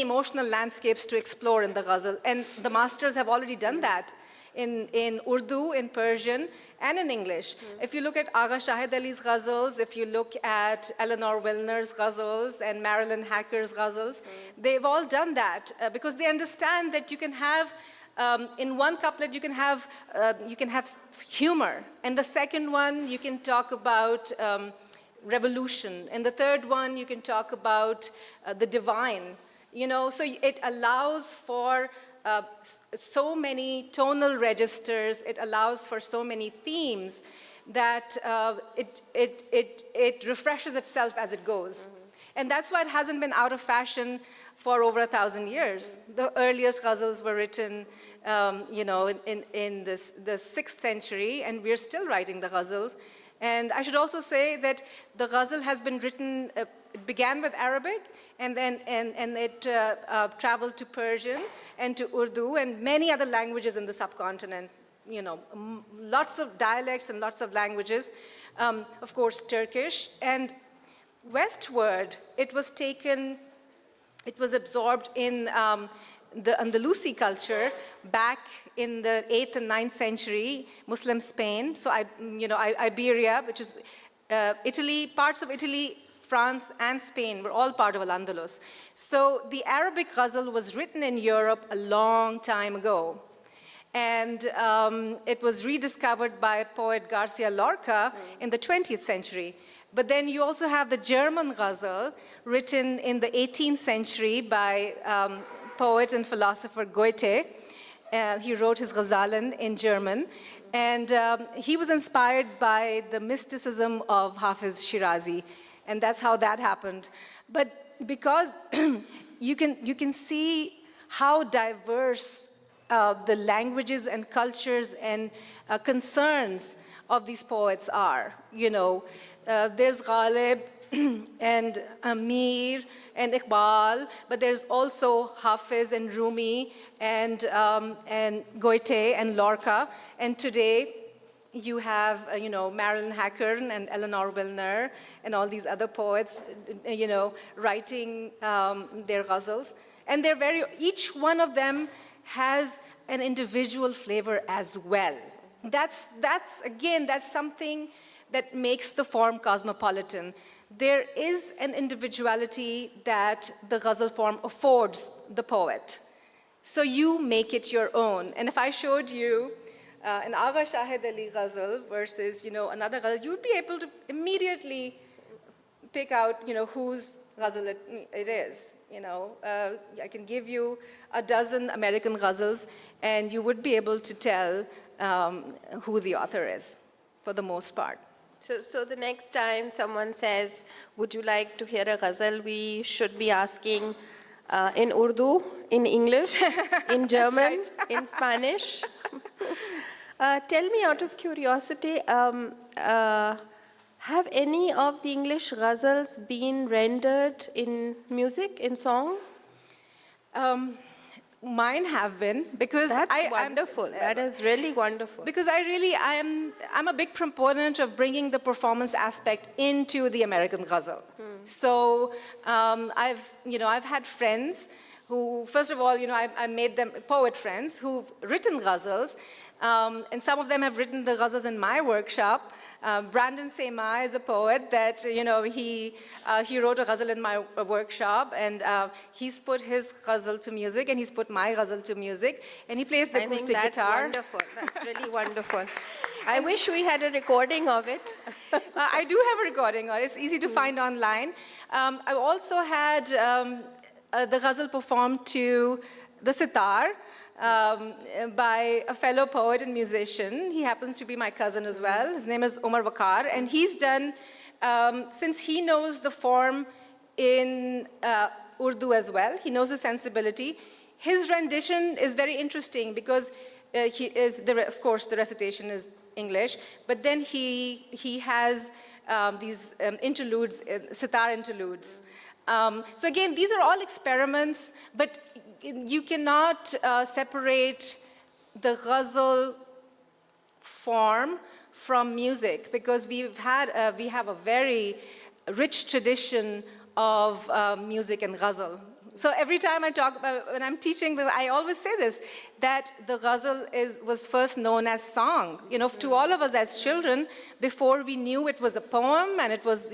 emotional landscapes to explore in the ghazal, and the masters have already done that in Urdu, in Persian, and in English. If you look at Agha Shahid Ali's ghazals, if you look at Eleanor Wilner's ghazals and Marilyn Hacker's ghazals, they've all done that because they understand that you can have, in one couplet you can have humor, and the second one you can talk about revolution, and the third one you can talk about the divine. So it allows for so many tonal registers, it allows for so many themes that it refreshes itself as it goes. And that's why it hasn't been out of fashion for over 1,000 years. The earliest ghazals were written in the 6th century, and we're still writing the ghazals. And I should also say that the ghazal has been written, it began with Arabic, and then it traveled to Persian and to Urdu and many other languages in the subcontinent. Lots of dialects and lots of languages. Of course, Turkish. And westward, it was absorbed in the Andalusi culture back in the 8th and 9th century, Muslim Spain. So Iberia, which is Italy, parts of Italy, France, and Spain were all part of Al-Andalus. So the Arabic ghazal was written in Europe a long time ago. And it was rediscovered by poet Garcia Lorca in the 20th century. But then you also have the German ghazal written in the 18th century by poet and philosopher Goethe. He wrote his Ghazalen in German. And he was inspired by the mysticism of Hafiz Shirazi. And that's how that happened. But because you can see how diverse the languages and cultures and concerns of these poets are. There's Ghalib and Amir and Iqbal, but there's also Hafiz and Rumi and Goethe and Lorca. And today you have Marilyn Hacker and Eleanor Wilner and all these other poets writing their ghazals. And each one of them has an individual flavor as well. That's something that makes the form cosmopolitan. There is an individuality that the ghazal form affords the poet. So you make it your own. And if I showed you an Agha Shahid Ali ghazal versus another ghazal, you'd be able to immediately pick out whose ghazal it is. I can give you a dozen American ghazals, and you would be able to tell who the author is, for the most part. So the next time someone says, would you like to hear a ghazal, we should be asking in Urdu, in English, in German, in Spanish. Tell me, out of curiosity, Have any of the English ghazals been rendered in music, in song? Mine have been, because That's wonderful. That is really wonderful. Because I'm a big proponent of bringing the performance aspect into the American ghazal. So I've had friends who, first of all, I made them poet friends who've written ghazals, and some of them have written the ghazals in my workshop. Brandon Sema is a poet that, he wrote a ghazal in my workshop, and he's put his ghazal to music, and he's put my ghazal to music, and he plays the acoustic guitar. I think that's wonderful. That's really wonderful. I wish we had a recording of it. I do have a recording of it. It's easy to find online. I also had the ghazal performed to the sitar, by a fellow poet and musician. He happens to be my cousin as well. His name is Omar Wakar, and he's done, since he knows the form in Urdu as well, he knows the sensibility. His rendition is very interesting because, of course, the recitation is English, but then he has these interludes, sitar interludes. So again, these are all experiments, but you cannot separate the ghazal form from music, because we have a very rich tradition of music and ghazal. So every time I talk about, when I'm teaching, I always say this, that the ghazal was first known as song. To all of us as children, before we knew it was a poem and it was,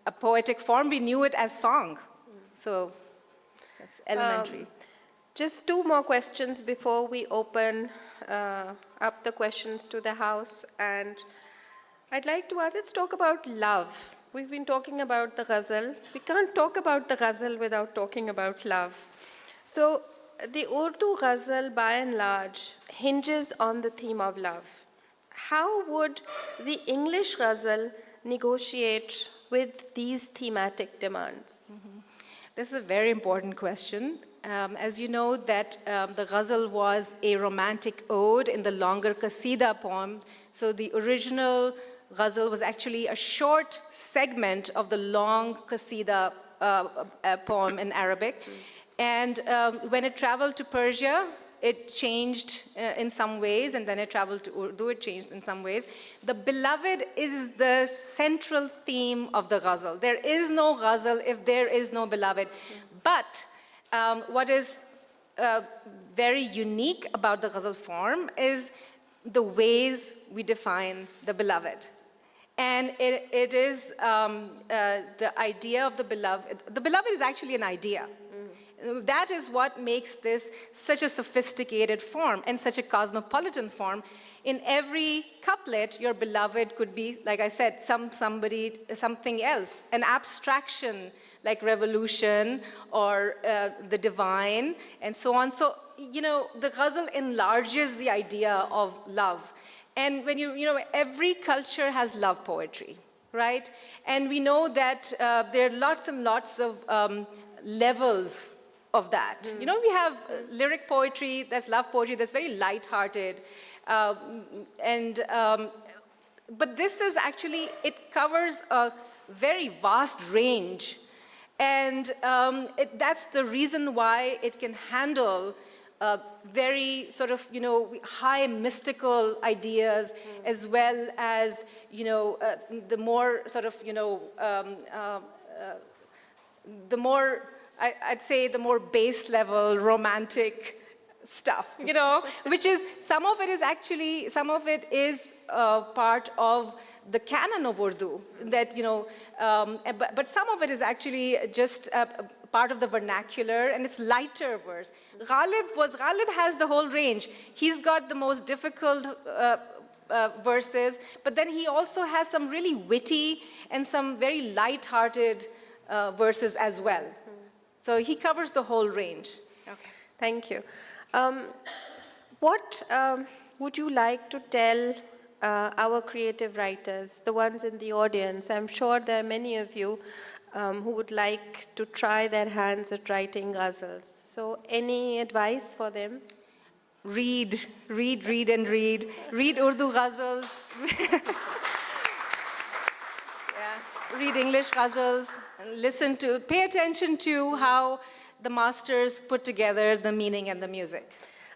a poetic form, we knew it as song. So that's elementary. Just two more questions before we open up the questions to the house. And I'd like to ask, let's talk about love. We've been talking about the ghazal. We can't talk about the ghazal without talking about love. So the Urdu ghazal, by and large, hinges on the theme of love. How would the English ghazal negotiate with these thematic demands? This is a very important question. As you know, that the ghazal was a romantic ode in the longer qasida poem. So the original ghazal was actually a short segment of the long qasida poem in Arabic. And when it traveled to Persia, it changed in some ways, and then it traveled to Urdu, it changed in some ways. The beloved is the central theme of the ghazal. There is no ghazal if there is no beloved. But what is very unique about the ghazal form is the ways we define the beloved. And it is the idea of the beloved. The beloved is actually an idea. That is what makes this such a sophisticated form and such a cosmopolitan form. In every couplet, your beloved could be, like I said, something else, an abstraction like revolution or the divine, and so on. So, the ghazal enlarges the idea of love. And when every culture has love poetry, right? And we know that there are lots and lots of levels of that. We have lyric poetry, that's love poetry, that's very light-hearted. But this is actually, it covers a very vast range. And that's the reason why it can handle very sort of, high mystical ideas, as well as, the more sort of, the more, I'd say the more base level romantic stuff, which is, some of it is part of the canon of Urdu, that, but some of it is actually just part of the vernacular, and it's lighter verse. Ghalib has the whole range. He's got the most difficult verses, but then he also has some really witty and some very light-hearted verses as well. So he covers the whole range. Okay, thank you. What would you like to tell our creative writers, the ones in the audience? I'm sure there are many of you who would like to try their hands at writing ghazals. So any advice for them? read, and read. Read Urdu ghazals. Yeah. Read English ghazals. Listen to, pay attention to how the masters put together the meaning and the music.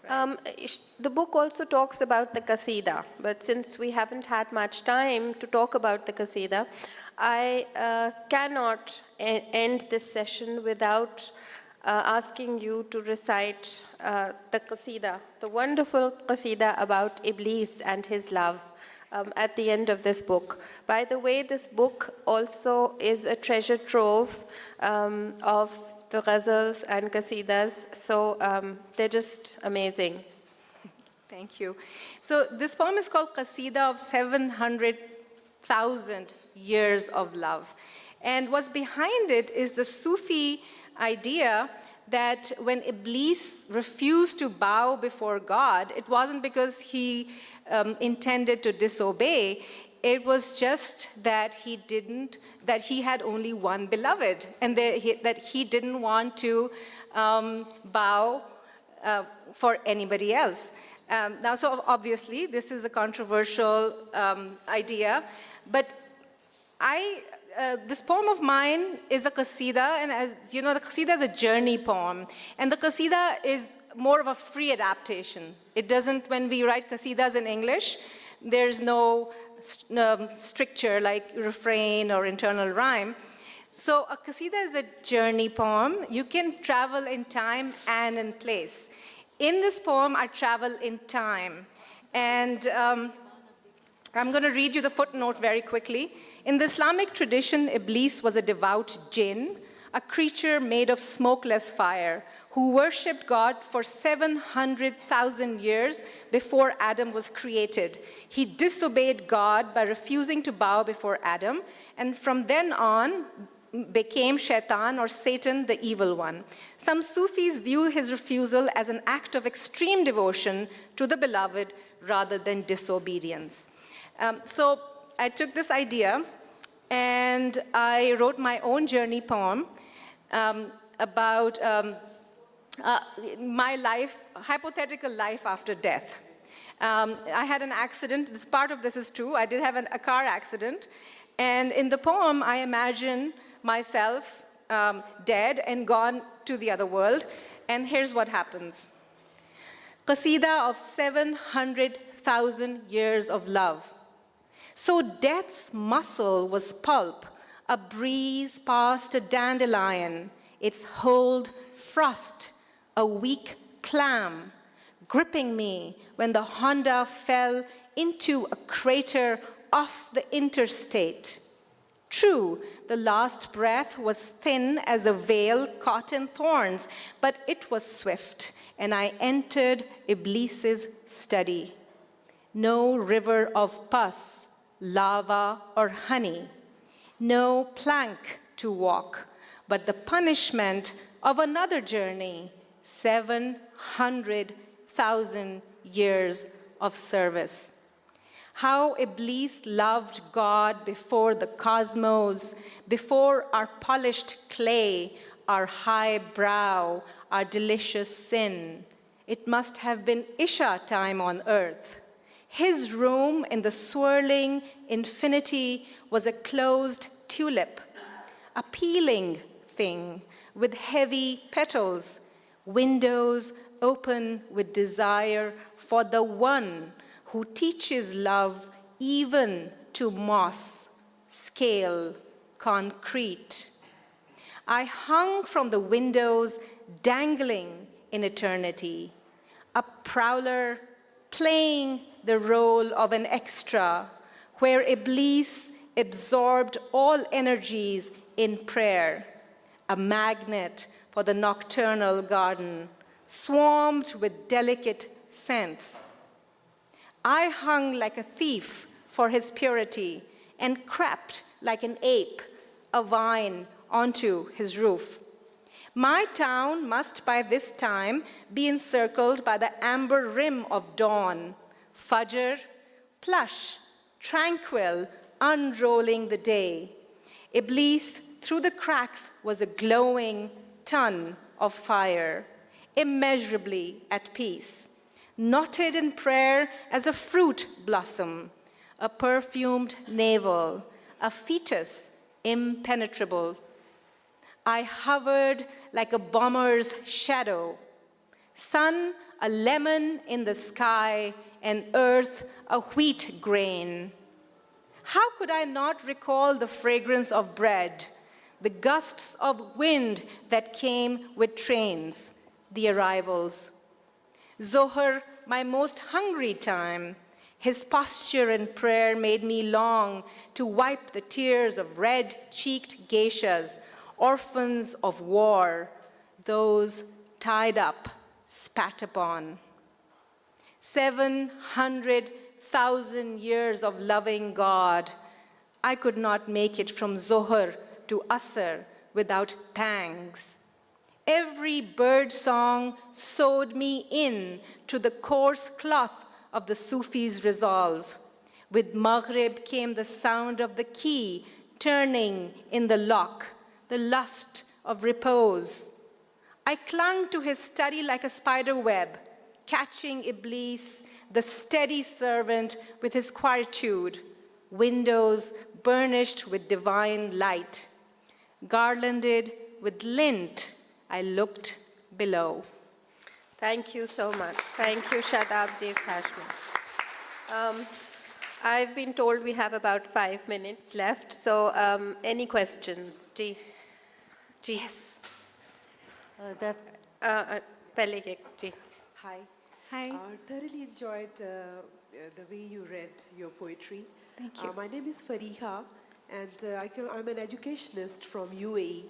The book also talks about the qasida, but since we haven't had much time to talk about the qasida, I cannot end this session without asking you to recite the qasida, the wonderful qasida about Iblis and his love at the end of this book. By the way, this book also is a treasure trove of the ghazals and qasidas, so they're just amazing. Thank you. So this poem is called Qasida of 700,000 Years of Love. And what's behind it is the Sufi idea that when Iblis refused to bow before God, it wasn't because he intended to disobey. It was just that he had only one beloved, and that he didn't want to bow for anybody else. Now, so obviously, this is a controversial idea, but this poem of mine is a qasida, and as you know, the qasida is a journey poem, and the qasida is more of a free adaptation. It doesn't, when we write qasidas in English, there's no stricture like refrain or internal rhyme. So a qasida is a journey poem. You can travel in time and in place. In this poem, I travel in time. And I'm going to read you the footnote very quickly. In the Islamic tradition, Iblis was a devout jinn, a creature made of smokeless fire, who worshipped God for 700,000 years before Adam was created. He disobeyed God by refusing to bow before Adam, and from then on became Shaitan, or Satan, the evil one. Some Sufis view his refusal as an act of extreme devotion to the beloved rather than disobedience. So I took this idea and I wrote my own journey poem about my life, hypothetical life after death. I had an accident. This part of this is true. I did have a car accident. And in the poem, I imagine myself dead and gone to the other world. And here's what happens. Qasida of 700,000 years of love. So death's muscle was pulp, a breeze past a dandelion, its hold frost, a weak clam, gripping me when the Honda fell into a crater off the interstate. True, the last breath was thin as a veil caught in thorns, but it was swift, and I entered Iblis's study. No river of pus, lava, or honey, no plank to walk, but the punishment of another journey, 700,000 years of service. How Iblis loved God before the cosmos, before our polished clay, our high brow, our delicious sin. It must have been Isha time on earth. His room in the swirling infinity was a closed tulip, a peeling thing with heavy petals, windows open with desire for the one who teaches love even to moss, scale, concrete. I hung from the windows, dangling in eternity, a prowler playing the role of an extra, where Iblis absorbed all energies in prayer, a magnet for the nocturnal garden, swarmed with delicate scents. I hung like a thief for his purity and crept like an ape, a vine, onto his roof. My town must by this time be encircled by the amber rim of dawn, Fajr, plush, tranquil, unrolling the day. Iblis, through the cracks, was a glowing ton of fire, immeasurably at peace. knotted in prayer as a fruit blossom, a perfumed navel, a fetus impenetrable. I hovered like a bomber's shadow, sun a lemon in the sky, and earth a wheat grain. How could I not recall the fragrance of bread, the gusts of wind that came with trains, the arrivals? Zohar, my most hungry time, his posture and prayer made me long to wipe the tears of red-cheeked geishas, orphans of war, those tied up, spat upon. 700,000 years of loving God, I could not make it from Zohar to Asr without pangs. Every bird song sewed me in to the coarse cloth of the Sufi's resolve. With Maghrib came the sound of the key turning in the lock, the lust of repose. I clung to his study like a spider web, catching Iblis, the steady servant, with his quietude, windows burnished with divine light. Garlanded with lint, I looked below. Thank you so much. Thank you, Shadab, Zeest, Hashmi. I've been told we have about 5 minutes left, so any questions? Ji? Ji? Yes. Pehle ji. Hi. Hi. Thoroughly enjoyed the way you read your poetry. Thank you. My name is Fariha, and I'm an educationist from UAE,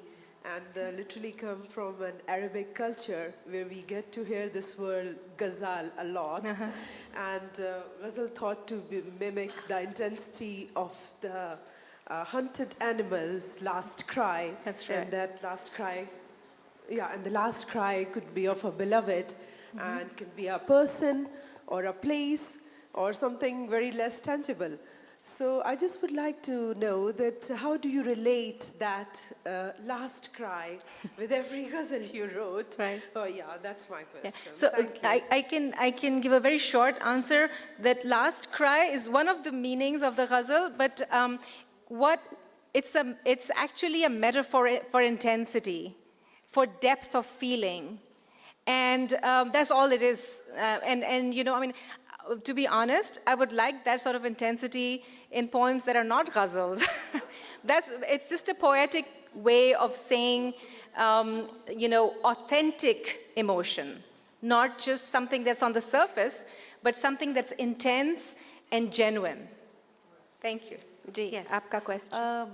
and literally come from an Arabic culture where we get to hear this word ghazal a lot. And ghazal thought to mimic the intensity of the hunted animal's last cry. That's right. And that last cry, and the last cry could be of a beloved, and could be a person or a place or something very less tangible. So I just would like to know that how do you relate that last cry with every ghazal you wrote? Right. Oh yeah, that's my question. So Thank you. I can give a very short answer. That last cry is one of the meanings of the ghazal, but it's actually a metaphor for intensity, for depth of feeling, and that's all it is. And you know, I mean, to be honest, I would like that sort of intensity in poems that are not ghazals. It's just a poetic way of saying, you know, authentic emotion, not just something that's on the surface, but something that's intense and genuine. Thank you. Ji, Yes. aapka question.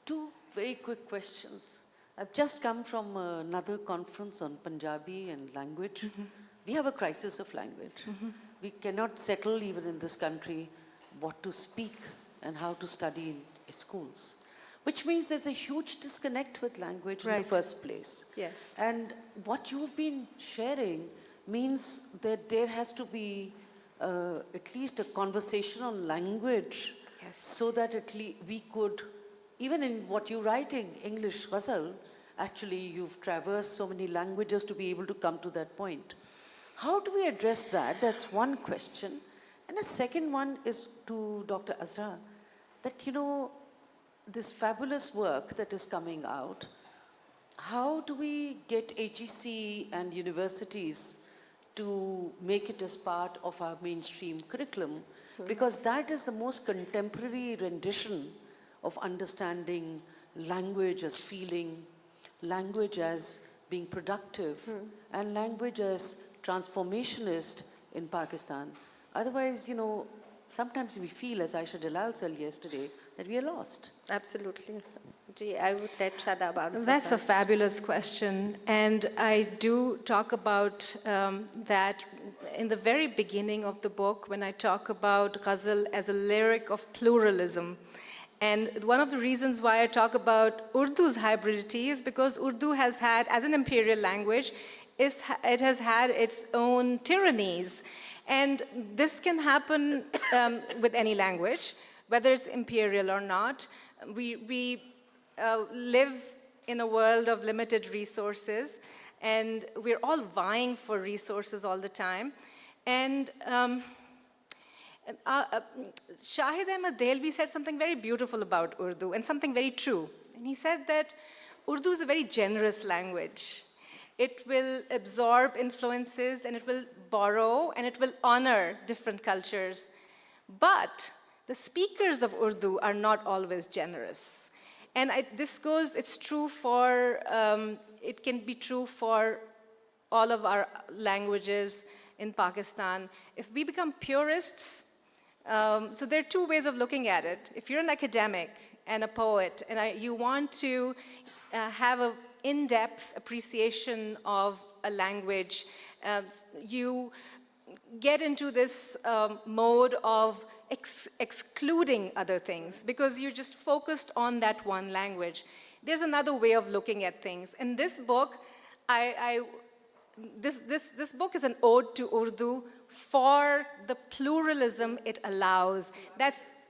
Two very quick questions. I've just come from another conference on Punjabi and language. We have a crisis of language. We cannot settle even in this country what to speak and how to study in schools, which means there's a huge disconnect with language in the first place. Yes. And what you've been sharing means that there has to be at least a conversation on language, so that at least we could, even in what you write in English ghazal, actually you've traversed so many languages to be able to come to that point. How do we address that? That's one question. And the second one is to Dr. Azra, that, you know, this fabulous work that is coming out, how do we get HEC and universities to make it as part of our mainstream curriculum? Because that is the most contemporary rendition of understanding language as feeling, language as being productive, and language as transformationist in Pakistan. Otherwise, you know, sometimes we feel, as Aisha Dalal said yesterday, that we are lost. Absolutely. Ji, I would let Shadab answer. That's a first. fabulous question, and I do talk about that in the very beginning of the book when I talk about ghazal as a lyric of pluralism. And one of the reasons why I talk about Urdu's hybridity is because Urdu has had, as an imperial language, it has had its own tyrannies. And this can happen with any language, whether it's imperial or not. We live in a world of limited resources, and we're all vying for resources all the time. And Shahid Ahmed Dehlvi said something very beautiful about Urdu and something very true. And he said that Urdu is a very generous language. It will absorb influences and it will borrow and it will honor different cultures. But the speakers of Urdu are not always generous. And it's true for, it can be true for all of our languages in Pakistan. If we become purists, so there are two ways of looking at it. If you're an academic and a poet, and you want to have an in-depth appreciation of a language, you get into this mode of excluding other things because you're just focused on that one language. There's another way of looking at things. In this book, this book is an ode to Urdu for the pluralism it allows.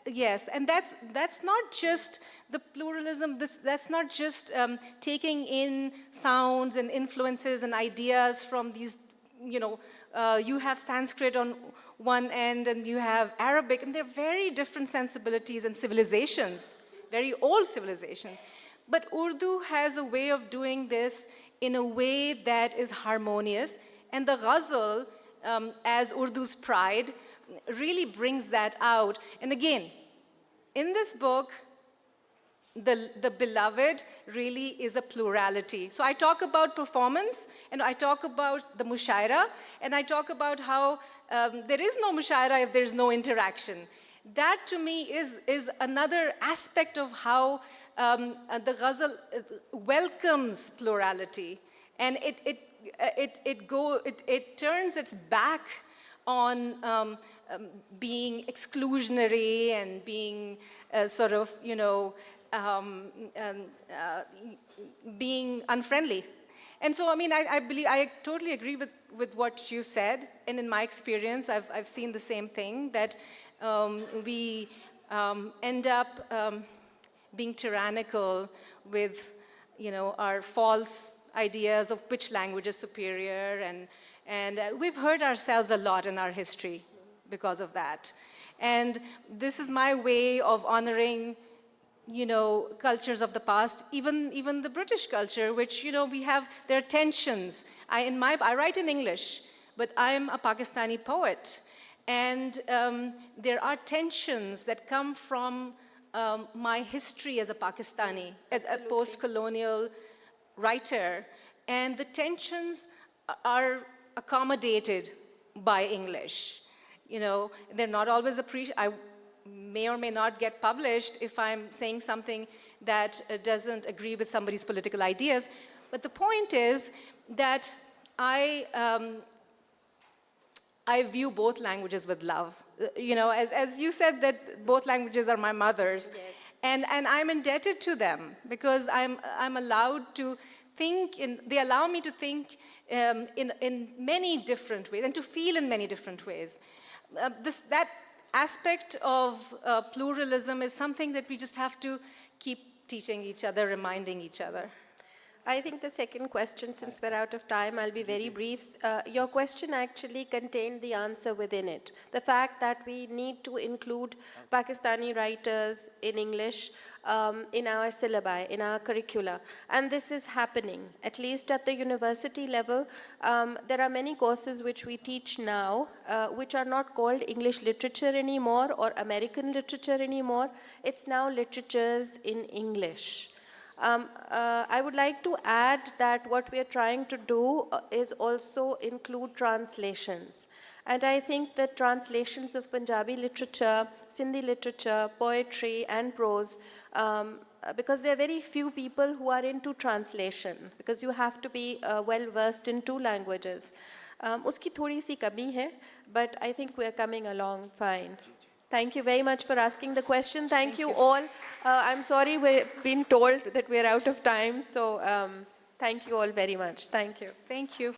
Yes, and that's not just the pluralism, that's not just taking in sounds and influences and ideas from these, you have Sanskrit on one end and you have Arabic, and they're very different sensibilities and civilizations, very old civilizations. But Urdu has a way of doing this in a way that is harmonious, and the ghazal, as Urdu's pride, really brings that out. And again, in this book, the beloved really is a plurality. So I talk about performance, and I talk about the mushaira, and I talk about how there is no mushaira if there's no interaction. That to me is another aspect of how the ghazal welcomes plurality, and it turns its back on being exclusionary and being sort of, being unfriendly. And so, I mean, I totally agree with what you said. And in my experience, I've seen the same thing, that we end up being tyrannical with, our false ideas of which language is superior. And we've hurt ourselves a lot in our history because of that. And this is my way of honoring, cultures of the past, even the British culture, which, there are tensions. I write in English, but I'm a Pakistani poet. And there are tensions that come from my history as a Pakistani, as a post-colonial writer. And the tensions are accommodated by English. They're not always appreciated. I may or may not get published if I'm saying something that doesn't agree with somebody's political ideas. But the point is that I view both languages with love. As you said, that both languages are my mother's. Yes. And I'm indebted to them because I'm allowed to think, they allow me to think in many different ways and to feel in many different ways. That aspect of pluralism is something that we just have to keep teaching each other, reminding each other. I think the second question, since we're out of time, I'll be very brief. Your question actually contained the answer within it. The fact that we need to include Pakistani writers in English in our syllabi, in our curricula. And this is happening, at least at the university level. There are many courses which we teach now, which are not called English literature anymore or American literature anymore. It's now literatures in English. I would like to add that what we are trying to do is also include translations. And I think that translations of Punjabi literature, Sindhi literature, poetry and prose, because there are very few people who are into translation, because you have to be well versed in two languages. Uski thodi si kami hai, but I think we are coming along fine. Thank you very much for asking the question. Thank you all. I'm sorry we've been told that we're out of time, so thank you all very much. Thank you. Thank you.